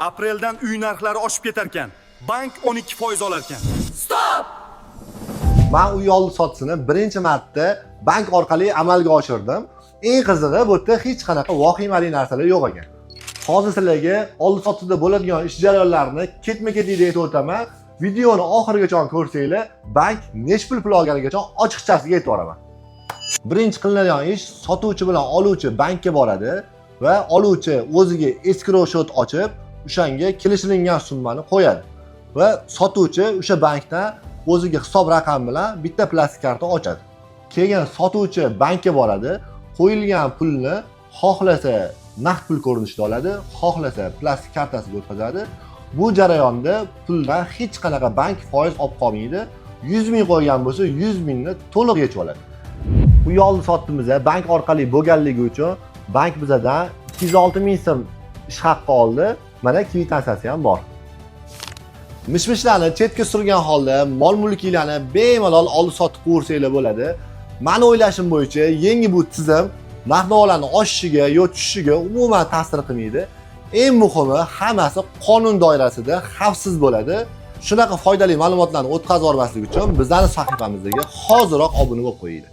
Apreldan uy narxlari oshib ketar ekan. Bank 12% olar ekan. Men uy oldi sotishini birinchi marta bank orqali amalga oshirdim. Eng qizig'i bu yerda hech qanaqa vahimali narsalar yo'q ekan. Hozir sizlarga oldi sotishda bo'ladigan ish jarayonlarini ketma-ketlikda aytib o'taman. Videoni oxirigacha ko'rsanglar, bank nech pul olganigacha ochiqchasiga aytib boraman. Birinchi qilinadigan ish sotuvchi bilan oluvchi bankka boradi va oluvchi o'ziga escrow shot ochib, o'shanga kelishilgan summani qo'yadi va sotuvchi o'sha bankdan o'ziga hisob raqami bilan bitta plastik karta ochadi. Keyin sotuvchi bankka boradi, qo'yilgan pulni xohlasa naqd pul ko'rinishida oladi, xohlasa plastik kartasiga o'tkazadi. Bu jarayonda puldan hech qanaqa bank foiz olib qolmaydi. 100 ming qo'ygan bo'lsa, 100 mingni to'liq yechib oladi. Uy oldi sotdimizda bank orqali bo'lganligi uchun bank bizdan 206 ming so'm ish haqqi oldi. Mana kvitantsiyasi ham bor. Mish-mishlarni chetga surgan holda mol-mulkinglarni bemalol oldi sotib ko'rsanglar bo'ladi. Meni o'ylashim bo'yicha yangi bu tizim narx-navolarning oshishiga yoki tushishiga umuman ta'sir qilmaydi. Eng muhimi, hammasi qonun doirasida xavfsiz bo'ladi. Shunaqa foydali ma'lumotlarni o'tkazib yubormaslik uchun bizning sahifamizga hoziroq obuna bo'lib qo'yinglar.